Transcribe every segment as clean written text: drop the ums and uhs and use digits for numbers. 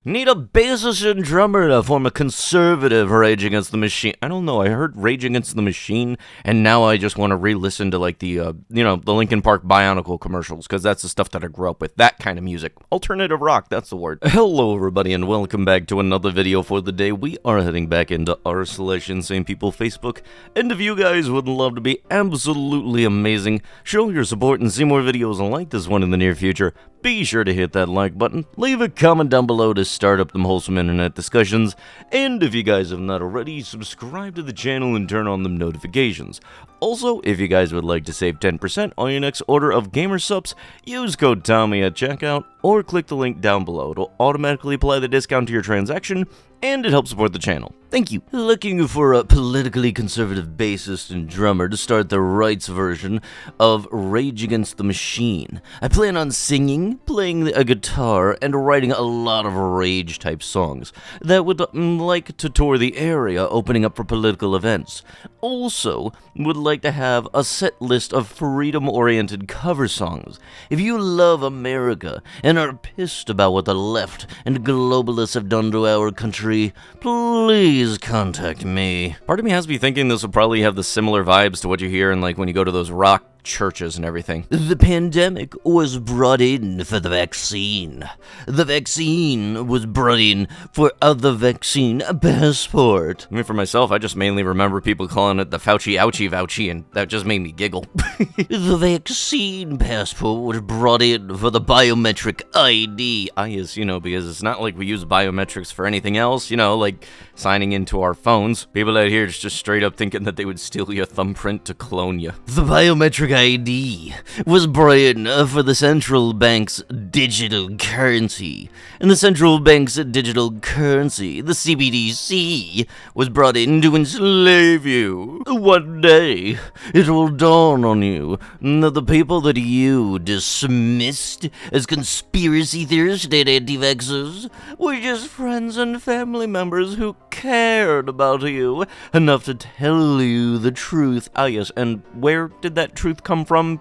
Need a bassist and drummer to form a conservative Rage Against the Machine. I don't know, I heard Rage Against the Machine, and now I just want to re-listen to, like, the Linkin Park Bionicle commercials, because that's the stuff that I grew up with. That kind of music. Alternative rock, that's the word. Hello, everybody, and welcome back to another video for the day. We are heading back into our Selection Same People Facebook, and if you guys would love to be absolutely amazing, show your support and see more videos like this one in the near future, be sure to hit that like button, leave a comment down below to start up them wholesome internet discussions, and if you guys have not already, subscribe to the channel and turn on them notifications. Also, if you guys would like to save 10% on your next order of gamer subs, use code Tommy at checkout, or click the link down below. It'll automatically apply the discount to your transaction, and it helps support the channel. Thank you. Looking for a politically conservative bassist and drummer to start the rights version of Rage Against the Machine. I plan on singing, playing a guitar, and writing a lot of rage-type songs that would like to tour the area, opening up for political events. Also, would like to have a set list of freedom-oriented cover songs. If you love America and are pissed about what the left and globalists have done to our country, please contact me. Part of me has to be thinking this will probably have the similar vibes to what you hear in, like, when you go to those rock churches and everything. The pandemic was brought in for the vaccine. The vaccine was brought in for the vaccine passport. I mean, for myself, I just mainly remember people calling it the Fauci ouchie vouchie, and that just made me giggle. The vaccine passport was brought in for the biometric ID. Yes, because it's not like we use biometrics for anything else, like signing into our phones. People out here just straight up thinking that they would steal your thumbprint to clone you. The biometric ID was brought in for the central bank's digital currency. And the central bank's digital currency, the CBDC, was brought in to enslave you. One day, it will dawn on you that the people that you dismissed as conspiracy theorists and anti-vaxxers were just friends and family members who cared about you enough to tell you the truth. Yes, and where did that truth come from?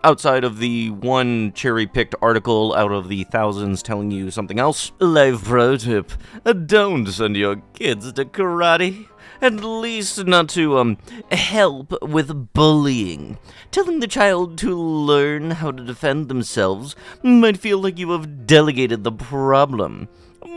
Outside of the one cherry-picked article out of the thousands telling you something else. Life pro tip: don't send your kids to karate. At least not to, help with bullying. Telling the child to learn how to defend themselves might feel like you have delegated the problem.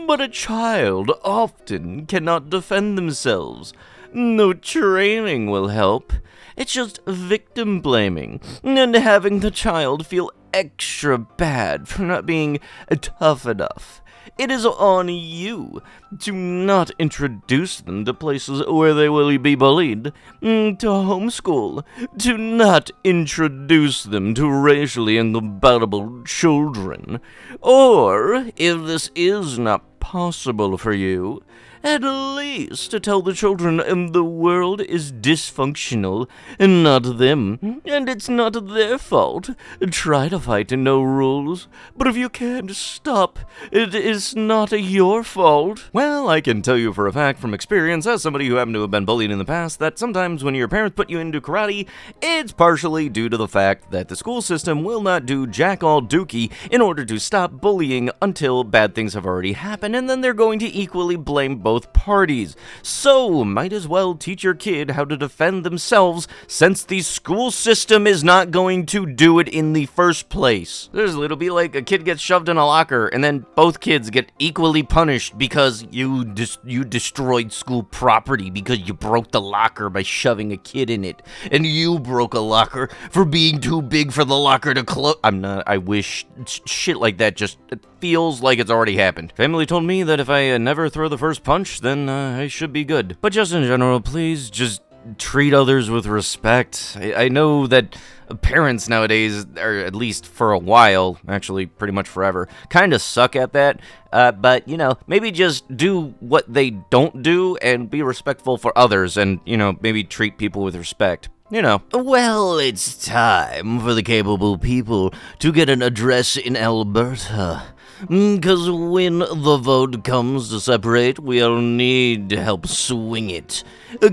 But a child often cannot defend themselves. No training will help. It's just victim blaming, and having the child feel extra bad for not being tough enough. It is on you to not introduce them to places where they will be bullied, to homeschool, to not introduce them to racially incompatible children. Or, if this is not possible for you, at least to tell the children the world is dysfunctional and not them, and it's not their fault. Try to fight no rules, but if you can't stop, it is not your fault. Well, I can tell you for a fact from experience, as somebody who happened to have been bullied in the past, that sometimes when your parents put you into karate, it's partially due to the fact that the school system will not do jack all dookie in order to stop bullying until bad things have already happened, and then they're going to equally blame both parties. So, might as well teach your kid how to defend themselves, since the school system is not going to do it in the first place. It'll be like a kid gets shoved in a locker, and then both kids get equally punished because you destroyed school property because you broke the locker by shoving a kid in it, and you broke a locker for being too big for the locker to close. I wish shit like that just feels like it's already happened. Family told me that if I never throw the first punch, then I should be good. But just in general, please just treat others with respect. I know that parents nowadays, or at least for a while, actually pretty much forever, kind of suck at that. But, maybe just do what they don't do and be respectful for others and, maybe treat people with respect. Well, it's time for the capable people to get an address in Alberta. 'Cause when the vote comes to separate, we'll need to help swing it.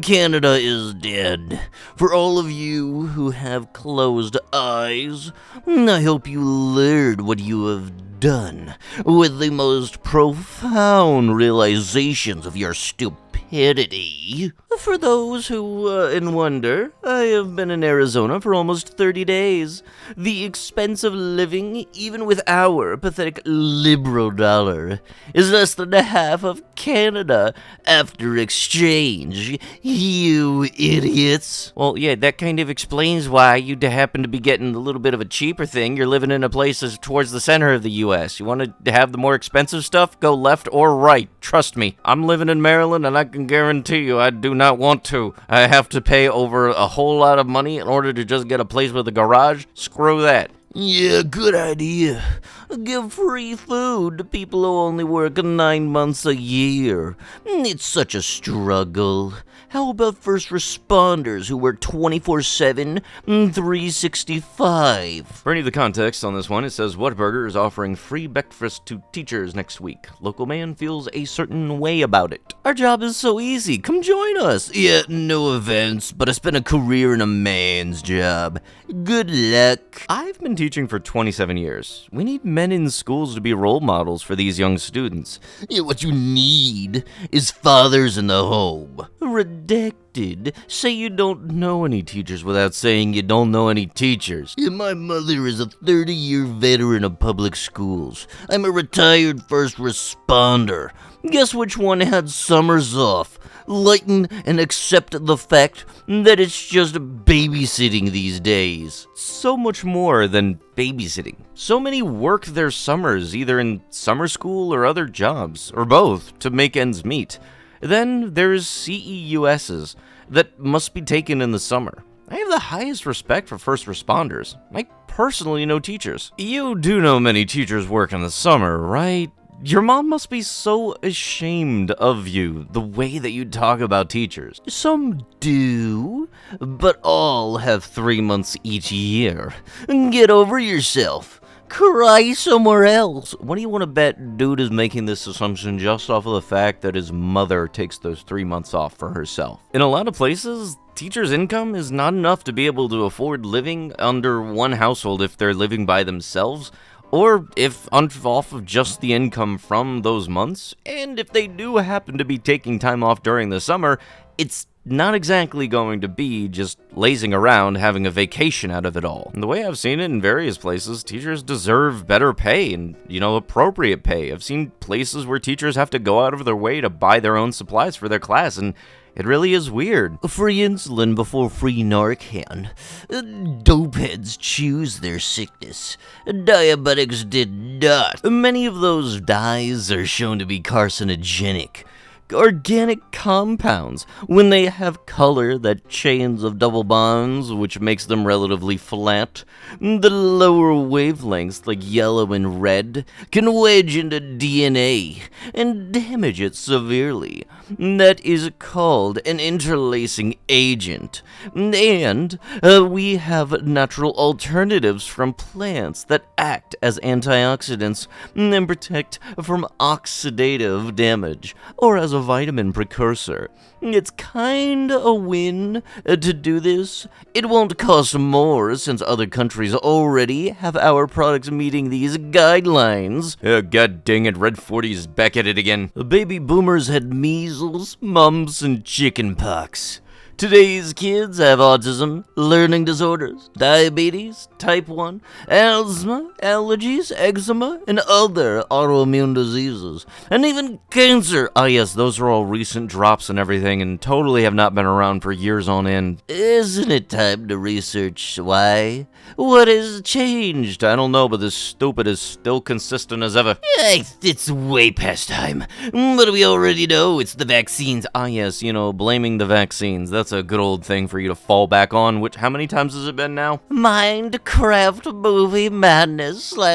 Canada is dead. For all of you who have closed eyes, I hope you learned what you have done with the most profound realizations of your stupidity. For those who wonder, I have been in Arizona for almost 30 days. The expense of living, even with our pathetic liberal dollar, is less than half of Canada after exchange. You idiots. Well, yeah, that kind of explains why you'd happen to be getting a little bit of a cheaper thing. You're living in a place that's towards the center of the U.S. You want to have the more expensive stuff? Go left or right. Trust me, I'm living in Maryland, and I can guarantee you I do not want to. I have to pay over a whole lot of money in order to just get a place with a garage. Screw that. Yeah, good idea. Give free food to people who only work 9 months a year. It's such a struggle. How about first responders who work 24/7, 365? For any of the context on this one, it says Whataburger is offering free breakfast to teachers next week. Local man feels a certain way about it. Our job is so easy. Come join us. Yeah, no offense, but I spent a career in a man's job. Good luck. I've been teaching for 27 years. We need men in schools to be role models for these young students. Yeah, what you need is fathers in the home. Redacted. Say you don't know any teachers without saying you don't know any teachers. Yeah, my mother is a 30-year veteran of public schools. I'm a retired first responder. Guess which one had summers off? Lighten and accept the fact that it's just babysitting these days. So much more than babysitting. So many work their summers either in summer school or other jobs, or both, to make ends meet. Then there's CEUSs that must be taken in the summer. I have the highest respect for first responders. I personally know teachers. You do know many teachers work in the summer, right? Your mom must be so ashamed of you, the way that you talk about teachers. Some do, but all have 3 months each year. Get over yourself. Cry somewhere else. What do you want to bet dude is making this assumption just off of the fact that his mother takes those 3 months off for herself? In a lot of places, teachers' income is not enough to be able to afford living under one household if they're living by themselves, or if off of just the income from those months. And if they do happen to be taking time off during the summer, it's not exactly going to be just lazing around having a vacation out of it all. And the way I've seen it in various places, teachers deserve better pay and, appropriate pay. I've seen places where teachers have to go out of their way to buy their own supplies for their class, and it really is weird. Free insulin before free Narcan. Dopeheads choose their sickness. Diabetics did not. Many of those dyes are shown to be carcinogenic. Organic compounds, when they have color that chains of double bonds, which makes them relatively flat. The lower wavelengths, like yellow and red, can wedge into DNA and damage it severely. That is called an interlacing agent. And we have natural alternatives from plants that act as antioxidants and protect from oxidative damage, or as a vitamin precursor. It's kinda a win to do this. It won't cost more since other countries already have our products meeting these guidelines. God dang it, Red 40's back at it again. The baby boomers had measles, mumps, and chicken pox. Today's kids have autism, learning disorders, diabetes, type 1, asthma, allergies, eczema, and other autoimmune diseases, and even cancer. Ah yes, those are all recent drops and everything, and totally have not been around for years on end. Isn't it time to research why? What has changed? I don't know, but this stupid is still consistent as ever. It's way past time. But we already know it's the vaccines. Ah yes, blaming the vaccines. That's a good old thing for you to fall back on, which, how many times has it been now? Minecraft movie madness /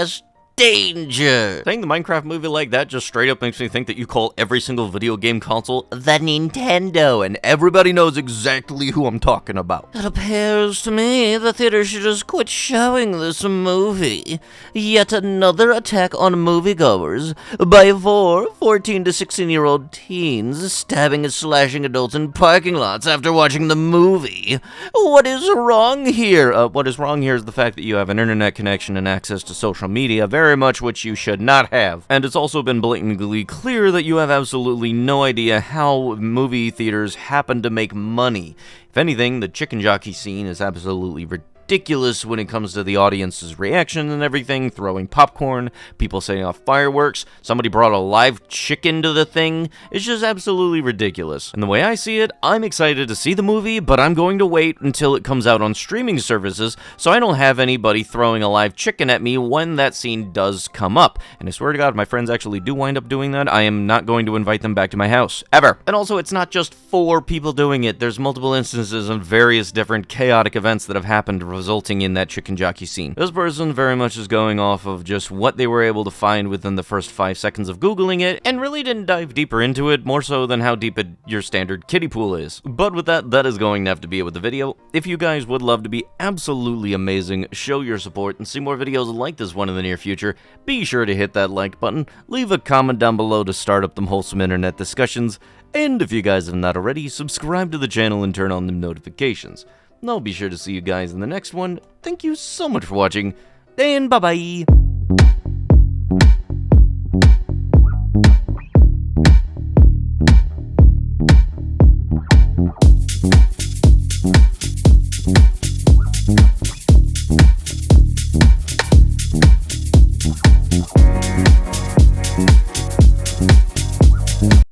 danger. Saying the Minecraft movie like that just straight up makes me think that you call every single video game console the Nintendo, and everybody knows exactly who I'm talking about. It appears to me the theater should just quit showing this movie. Yet another attack on moviegoers by 14 to 16-year-old teens stabbing and slashing adults in parking lots after watching the movie. What is wrong here? What is wrong here is the fact that you have an internet connection and access to social media, very very much what you should not have. And it's also been blatantly clear that you have absolutely no idea how movie theaters happen to make money. If anything, the chicken jockey scene is absolutely ridiculous when it comes to the audience's reaction and everything, throwing popcorn, people setting off fireworks, somebody brought a live chicken to the thing. It's just absolutely ridiculous. And the way I see it, I'm excited to see the movie, but I'm going to wait until it comes out on streaming services so I don't have anybody throwing a live chicken at me when that scene does come up. And I swear to God, if my friends actually do wind up doing that, I am not going to invite them back to my house, ever. And also, it's not just 4 people doing it. There's multiple instances of various different chaotic events that have happened resulting in that chicken jockey scene. This person very much is going off of just what they were able to find within the first 5 seconds of Googling it, and really didn't dive deeper into it, more so than how deep your standard kiddie pool is. But with that, that is going to have to be it with the video. If you guys would love to be absolutely amazing, show your support, and see more videos like this one in the near future, be sure to hit that like button, leave a comment down below to start up them wholesome internet discussions, and if you guys have not already, subscribe to the channel and turn on the notifications. And I'll be sure to see you guys in the next one. Thank you so much for watching, and bye-bye!